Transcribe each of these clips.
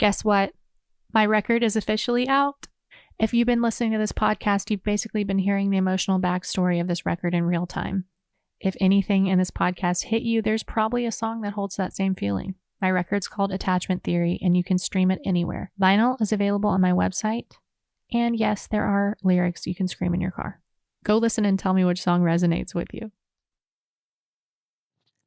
Guess what? My record is officially out. If you've been listening to this podcast, you've basically been hearing the emotional backstory of this record in real time. If anything in this podcast hit you, there's probably a song that holds that same feeling. My record's called Attachment Theory, and you can stream it anywhere. Vinyl is available on my website. And yes, there are lyrics you can scream in your car. Go listen and tell me which song resonates with you.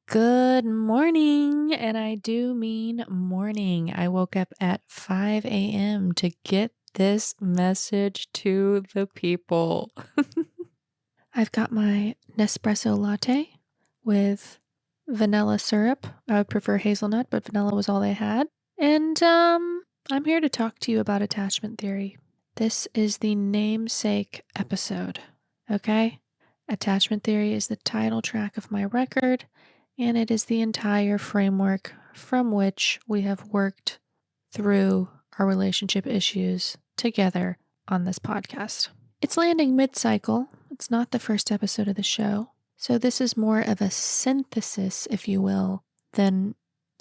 Good morning, and I do mean morning. I woke up at 5 a.m. to get this message to the people. I've got my Nespresso latte with vanilla syrup. I would prefer hazelnut, but vanilla was all they had. And I'm here to talk to you about attachment theory. This is the namesake episode, okay? Attachment theory is the title track of my record, and it is the entire framework from which we have worked through our relationship issues together on this podcast. It's landing mid-cycle. It's not the first episode of the show. So this is more of a synthesis, if you will, than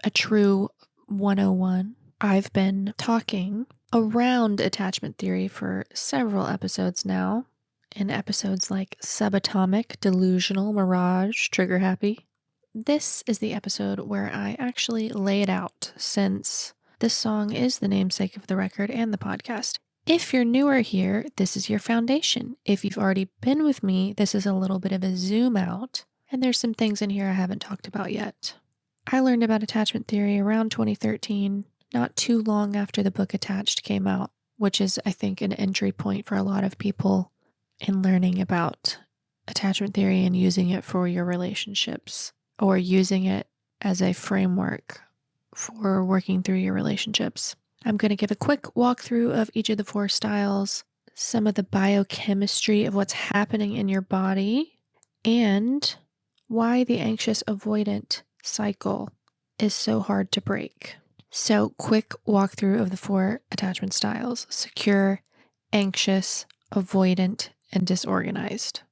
a true 101. I've been talking around attachment theory for several episodes now, in episodes like subatomic, delusional, mirage, trigger happy. This is the episode where I actually lay it out, since this song is the namesake of the record and the podcast. If you're newer here, this is your foundation. If you've already been with me, this is a little bit of a zoom out, and there's some things in here I haven't talked about yet. I learned about attachment theory around 2013, not too long after the book Attached came out, which is, I think, an entry point for a lot of people in learning about attachment theory and using it for your relationships, or using it as a framework for working through your relationships. I'm going to give a quick walkthrough of each of the 4 styles, some of the biochemistry of what's happening in your body, and why the anxious avoidant cycle is so hard to break. So, quick walkthrough of the 4 attachment styles: secure, anxious, avoidant, and disorganized.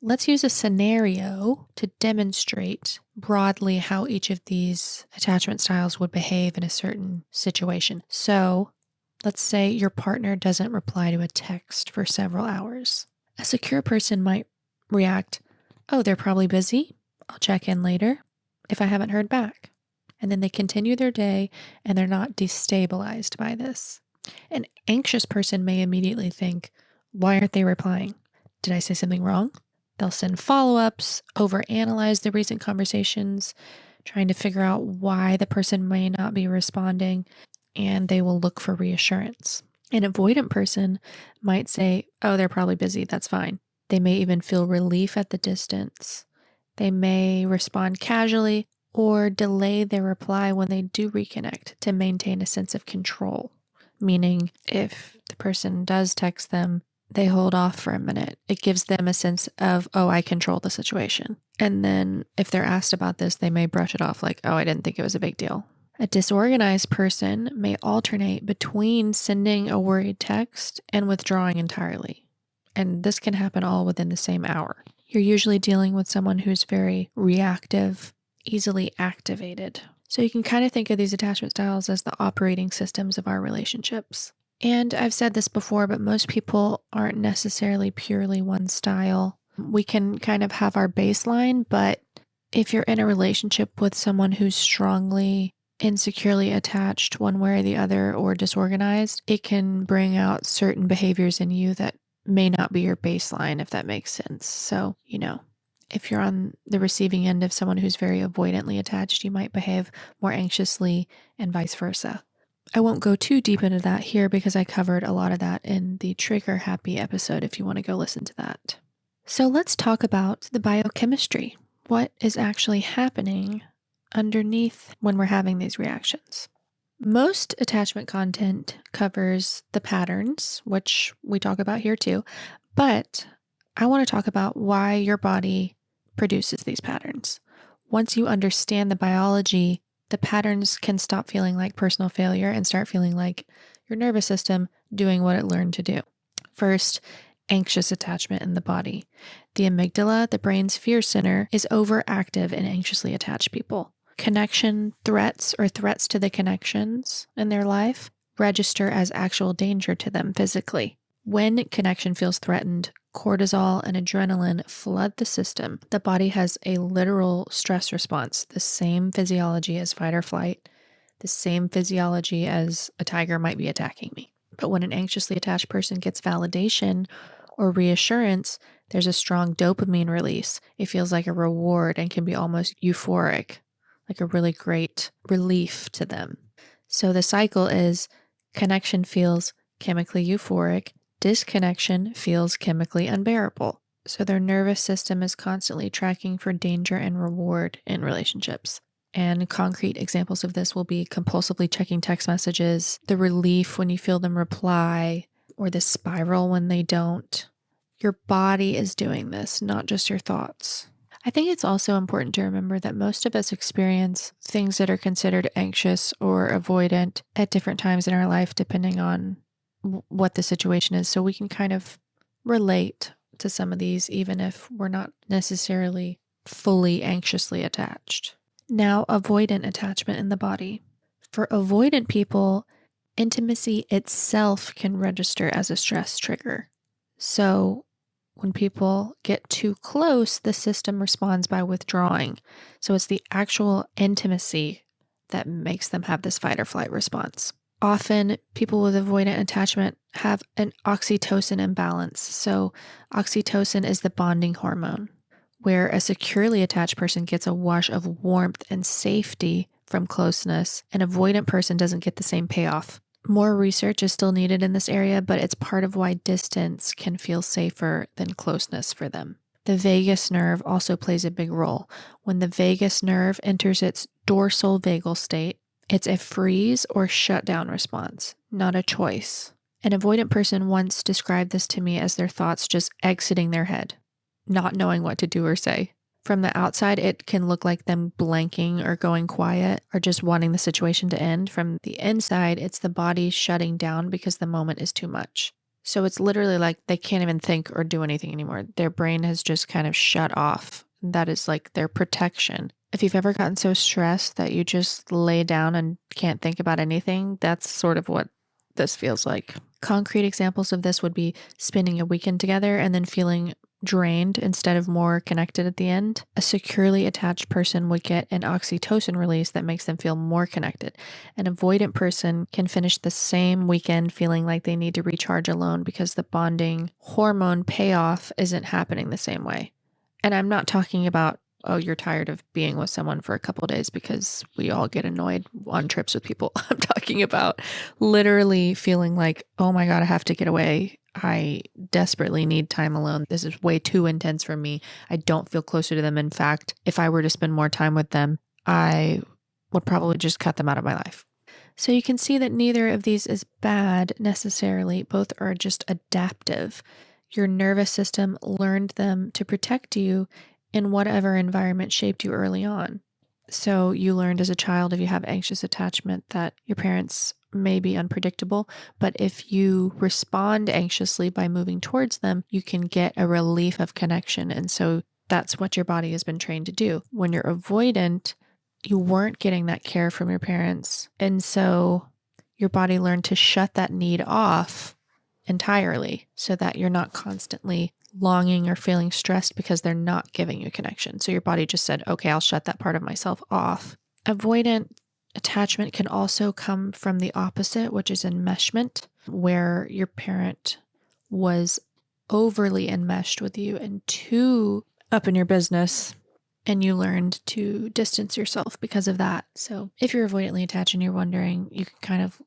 Let's use a scenario to demonstrate broadly how each of these attachment styles would behave in a certain situation. So, let's say your partner doesn't reply to a text for several hours. A secure person might react, "Oh, they're probably busy. I'll check in later if I haven't heard back." And then they continue their day and they're not destabilized by this. An anxious person may immediately think, "Why aren't they replying? Did I say something wrong?" They'll send follow-ups, overanalyze the recent conversations, trying to figure out why the person may not be responding, and they will look for reassurance. An avoidant person might say, "Oh, they're probably busy, that's fine." They may even feel relief at the distance. They may respond casually or delay their reply when they do reconnect to maintain a sense of control. Meaning, if the person does text them, they hold off for a minute. It gives them a sense of, "Oh, I control the situation." And then if they're asked about this, they may brush it off like, "Oh, I didn't think it was a big deal." A disorganized person may alternate between sending a worried text and withdrawing entirely. And this can happen all within the same hour. You're usually dealing with someone who's very reactive, easily activated. So you can kind of think of these attachment styles as the operating systems of our relationships. And I've said this before, but most people aren't necessarily purely one style. We can kind of have our baseline, but if you're in a relationship with someone who's strongly insecurely attached one way or the other, or disorganized, it can bring out certain behaviors in you that may not be your baseline, if that makes sense. So, if you're on the receiving end of someone who's very avoidantly attached, you might behave more anxiously and vice versa. I won't go too deep into that here because I covered a lot of that in the Trigger Happy episode if you want to go listen to that. So let's talk about the biochemistry. What is actually happening underneath when we're having these reactions? Most attachment content covers the patterns, which we talk about here too, but I want to talk about why your body produces these patterns. Once you understand the biology, the patterns can stop feeling like personal failure and start feeling like your nervous system doing what it learned to do. First, anxious attachment in the body. The amygdala, the brain's fear center, is overactive in anxiously attached people. Connection threats or threats to the connections in their life register as actual danger to them physically. When connection feels threatened, cortisol and adrenaline flood the system. The body has a literal stress response, the same physiology as fight or flight, the same physiology as a tiger might be attacking me. But when an anxiously attached person gets validation or reassurance, there's a strong dopamine release. It feels like a reward and can be almost euphoric, like a really great relief to them. So the cycle is connection feels chemically euphoric, disconnection feels chemically unbearable. So their nervous system is constantly tracking for danger and reward in relationships. And concrete examples of this will be compulsively checking text messages, the relief when you feel them reply, or the spiral when they don't. Your body is doing this, not just your thoughts. I think it's also important to remember that most of us experience things that are considered anxious or avoidant at different times in our life, depending on what the situation is. So we can kind of relate to some of these, even if we're not necessarily fully anxiously attached. Now, avoidant attachment in the body. For avoidant people, intimacy itself can register as a stress trigger. So when people get too close, the system responds by withdrawing. So it's the actual intimacy that makes them have this fight or flight response. Often, people with avoidant attachment have an oxytocin imbalance. So oxytocin is the bonding hormone, where a securely attached person gets a wash of warmth and safety from closeness. An avoidant person doesn't get the same payoff. More research is still needed in this area, but it's part of why distance can feel safer than closeness for them. The vagus nerve also plays a big role. When the vagus nerve enters its dorsal vagal state, it's a freeze or shutdown response, not a choice. An avoidant person once described this to me as their thoughts just exiting their head, not knowing what to do or say. From the outside, it can look like them blanking or going quiet or just wanting the situation to end. From the inside, it's the body shutting down because the moment is too much. So it's literally like they can't even think or do anything anymore. Their brain has just kind of shut off. That is like their protection. If you've ever gotten so stressed that you just lay down and can't think about anything, that's sort of what this feels like. Concrete examples of this would be spending a weekend together and then feeling drained instead of more connected at the end. A securely attached person would get an oxytocin release that makes them feel more connected. An avoidant person can finish the same weekend feeling like they need to recharge alone because the bonding hormone payoff isn't happening the same way. And I'm not talking about, oh, you're tired of being with someone for a couple of days because we all get annoyed on trips with people. I'm talking about literally feeling like, oh my God, I have to get away. I desperately need time alone. This is way too intense for me. I don't feel closer to them. In fact, if I were to spend more time with them, I would probably just cut them out of my life. So you can see that neither of these is bad necessarily. Both are just adaptive. Your nervous system learned them to protect you in whatever environment shaped you early on. So you learned as a child, if you have anxious attachment, that your parents may be unpredictable, but if you respond anxiously by moving towards them, you can get a relief of connection. And so that's what your body has been trained to do. When you're avoidant, you weren't getting that care from your parents. And so your body learned to shut that need off entirely so that you're not constantly longing or feeling stressed because they're not giving you connection. So your body just said, okay, I'll shut that part of myself off. Avoidant attachment can also come from the opposite, which is enmeshment, where your parent was overly enmeshed with you and too up in your business, and you learned to distance yourself because of that. So if you're avoidantly attached and you're wondering, you can kind of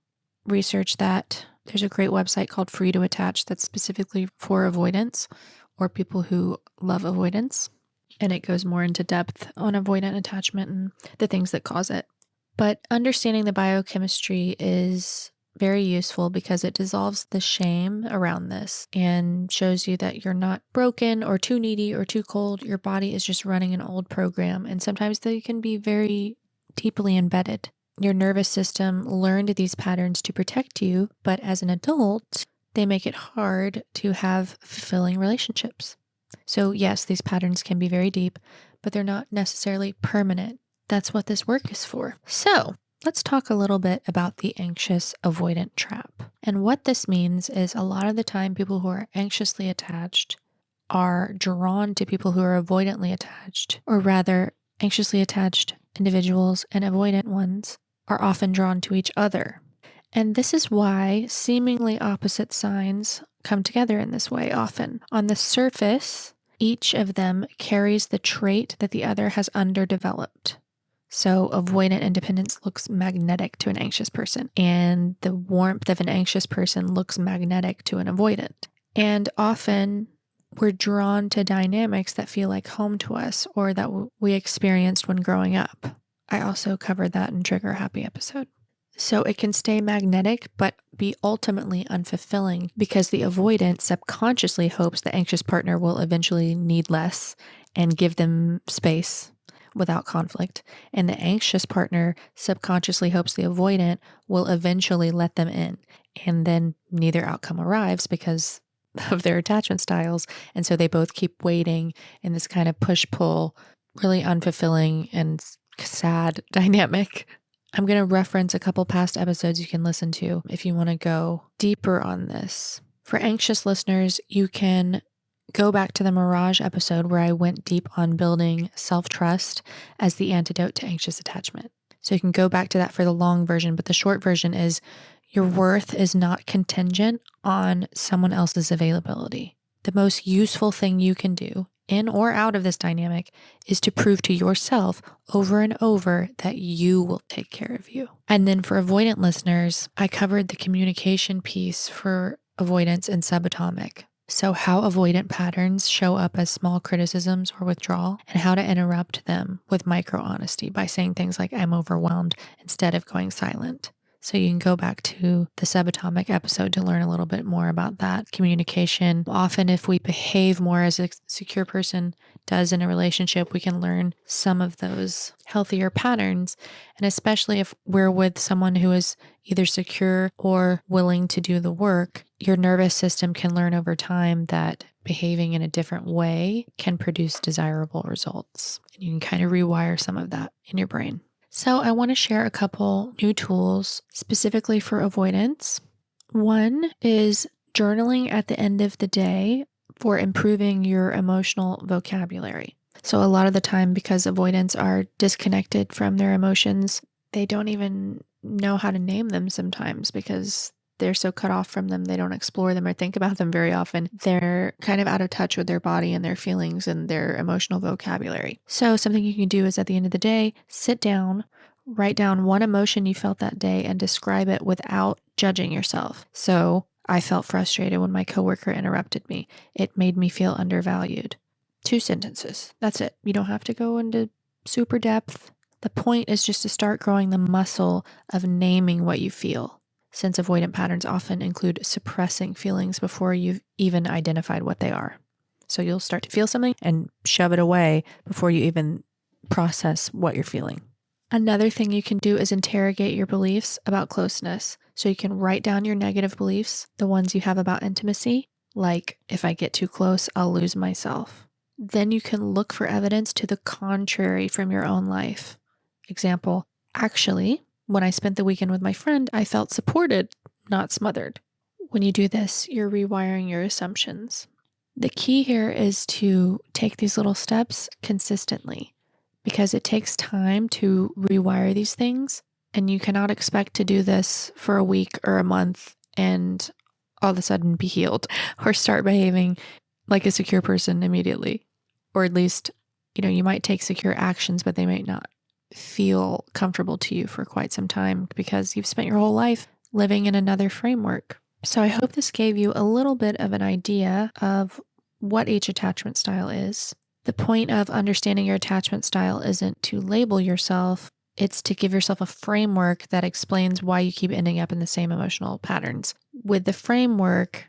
research that. There's a great website called Free to Attach that's specifically for avoidance or people who love avoidance. And it goes more into depth on avoidant attachment and the things that cause it. But understanding the biochemistry is very useful because it dissolves the shame around this and shows you that you're not broken or too needy or too cold. Your body is just running an old program. And sometimes they can be very deeply embedded. Your nervous system learned these patterns to protect you, but as an adult, they make it hard to have fulfilling relationships. So yes, these patterns can be very deep, but they're not necessarily permanent. That's what this work is for. So Let's talk a little bit about the anxious avoidant trap. And what this means is a lot of the time, people who are anxiously attached are drawn to people who are avoidantly attached, or rather, anxiously attached individuals and avoidant ones are often drawn to each other. And this is why seemingly opposite signs come together in this way often. On the surface, each of them carries the trait that the other has underdeveloped. So, avoidant independence looks magnetic to an anxious person, and the warmth of an anxious person looks magnetic to an avoidant. And often, we're drawn to dynamics that feel like home to us or that we experienced when growing up. I also covered that in Trigger Happy episode. So it can stay magnetic, but be ultimately unfulfilling because the avoidant subconsciously hopes the anxious partner will eventually need less and give them space without conflict. And the anxious partner subconsciously hopes the avoidant will eventually let them in. And then neither outcome arrives because of their attachment styles. And so they both keep waiting in this kind of push-pull, really unfulfilling and sad dynamic. I'm going to reference a couple past episodes you can listen to if you want to go deeper on this. For anxious listeners, you can go back to the Mirage episode where I went deep on building self-trust as the antidote to anxious attachment. So you can go back to that for the long version, but the short version is your worth is not contingent on someone else's availability. The most useful thing you can do in or out of this dynamic is to prove to yourself over and over that you will take care of you. And then for avoidant listeners, I covered the communication piece for avoidance and subatomic. So how avoidant patterns show up as small criticisms or withdrawal, and how to interrupt them with micro honesty by saying things like, I'm overwhelmed, instead of going silent. So you can go back to the subatomic episode to learn a little bit more about that communication. Often if we behave more as a secure person does in a relationship, we can learn some of those healthier patterns. And especially if we're with someone who is either secure or willing to do the work, your nervous system can learn over time that behaving in a different way can produce desirable results. And you can kind of rewire some of that in your brain. So I want to share a couple new tools specifically for avoidance. One is journaling at the end of the day for improving your emotional vocabulary. So a lot of the time, because avoidants are disconnected from their emotions, they don't even know how to name them sometimes because they're so cut off from them. They don't explore them or think about them very often. They're kind of out of touch with their body and their feelings and their emotional vocabulary. So something you can do is at the end of the day, sit down, write down one emotion you felt that day and describe it without judging yourself. So I felt frustrated when my coworker interrupted me. It made me feel undervalued. 2 sentences. That's it. You don't have to go into super depth. The point is just to start growing the muscle of naming what you feel, since avoidant patterns often include suppressing feelings before you've even identified what they are. So you'll start to feel something and shove it away before you even process what you're feeling. Another thing you can do is interrogate your beliefs about closeness. So you can write down your negative beliefs, the ones you have about intimacy, like if I get too close, I'll lose myself. Then you can look for evidence to the contrary from your own life. Example, actually, when I spent the weekend with my friend, I felt supported, not smothered. When you do this, you're rewiring your assumptions. The key here is to take these little steps consistently because it takes time to rewire these things, and you cannot expect to do this for a week or a month and all of a sudden be healed or start behaving like a secure person immediately. Or at least, you might take secure actions, but they might not feel comfortable to you for quite some time because you've spent your whole life living in another framework. So I hope this gave you a little bit of an idea of what each attachment style is. The point of understanding your attachment style isn't to label yourself, it's to give yourself a framework that explains why you keep ending up in the same emotional patterns. With the framework,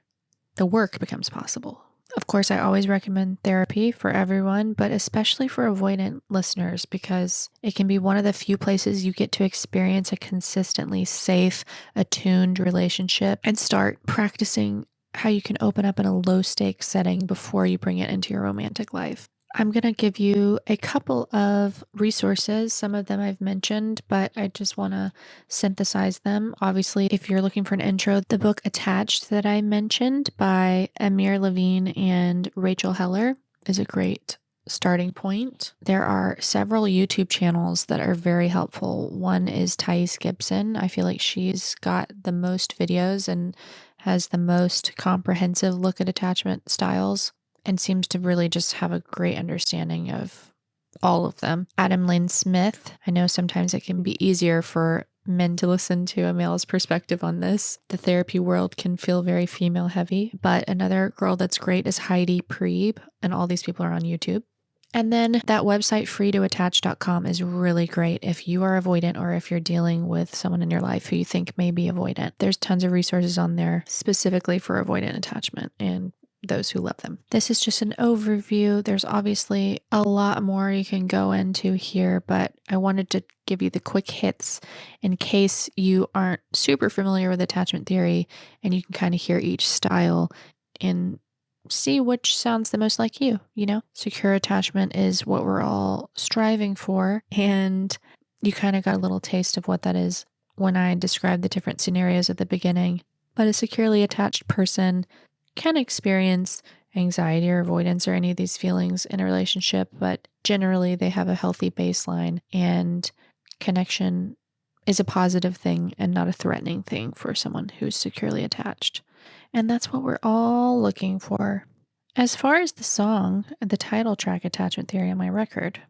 the work becomes possible. Of course, I always recommend therapy for everyone, but especially for avoidant listeners, because it can be one of the few places you get to experience a consistently safe, attuned relationship and start practicing how you can open up in a low stakes setting before you bring it into your romantic life. I'm going to give you a couple of resources. Some of them I've mentioned, but I just want to synthesize them. Obviously, if you're looking for an intro, the book Attached that I mentioned by Amir Levine and Rachel Heller is a great starting point. There are several YouTube channels that are very helpful. One is Thais Gibson. I feel like she's got the most videos and has the most comprehensive look at attachment styles, and seems to really just have a great understanding of all of them. Adam Lane Smith, I know sometimes it can be easier for men to listen to a male's perspective on this. The therapy world can feel very female heavy, but another girl that's great is Heidi Priebe, and all these people are on YouTube. And then that website, freetoattach.com, is really great if you are avoidant or if you're dealing with someone in your life who you think may be avoidant. There's tons of resources on there specifically for avoidant attachment and those who love them. This is just an overview. There's obviously a lot more you can go into here, but I wanted to give you the quick hits in case you aren't super familiar with attachment theory, and you can kind of hear each style and see which sounds the most like you, Secure attachment is what we're all striving for, and you kind of got a little taste of what that is when I described the different scenarios at the beginning. But a securely attached person can experience anxiety or avoidance or any of these feelings in a relationship, but generally they have a healthy baseline, and connection is a positive thing and not a threatening thing for someone who's securely attached. And that's what we're all looking for. As far as the song, the title track, Attachment Theory, on my record,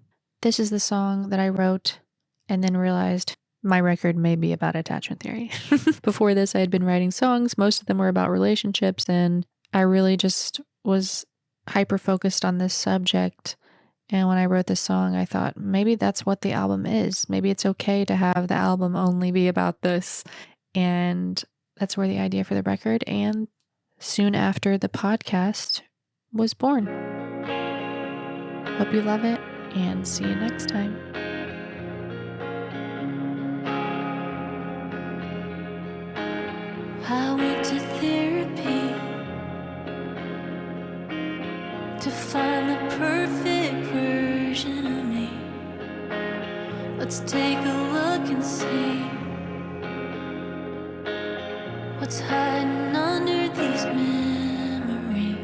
this is the song that I wrote and then realized my record may be about attachment theory. Before this, I had been writing songs. Most of them were about relationships, and I really just was hyper-focused on this subject. And when I wrote this song, I thought, maybe that's what the album is. Maybe it's okay to have the album only be about this. And that's where the idea for the record and soon after the podcast was born. Hope you love it, and see you next time. I went to therapy to find the perfect version of me. Let's take a look and see what's hiding under these memories.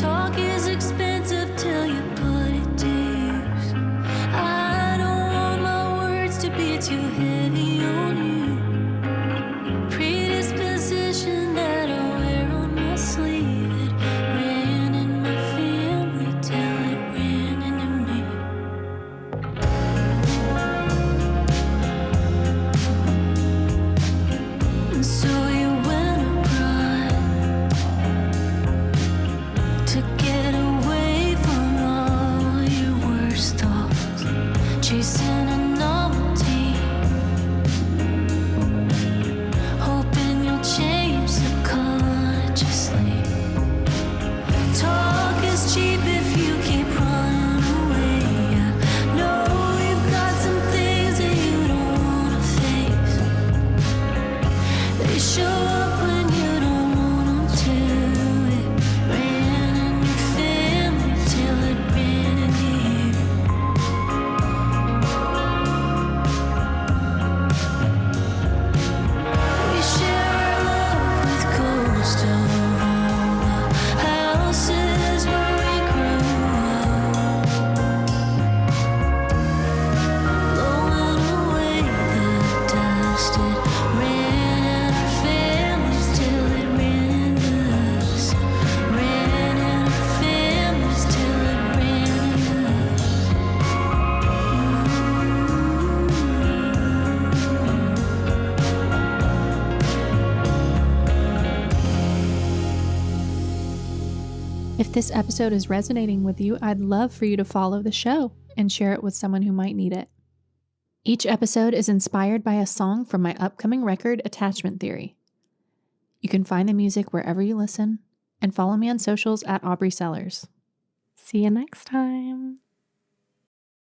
Talk is expensive till you put it to use. I don't want my words to be too heavy on you. Predisposition that I wear on my sleeve. It ran in my family till it ran into me. And so you went abroad to get away from all your worst thoughts, chasing a novelty, hoping you'll change subconsciously. Talk is cheap if you keep running away. I know you've got some things that you don't wanna face. They show up when you don't want them to. It ran in your family till it ran into you. We share our love with ghosts of all the houses where we grew up, blowing away the dust. It ran in our families till it ran into us. Ran in our families till it ran into us. If this episode is resonating with you, I'd love for you to follow the show and share it with someone who might need it. Each episode is inspired by a song from my upcoming record, Attachment Theory. You can find the music wherever you listen, and follow me on socials at Aubrie Sellers. See you next time.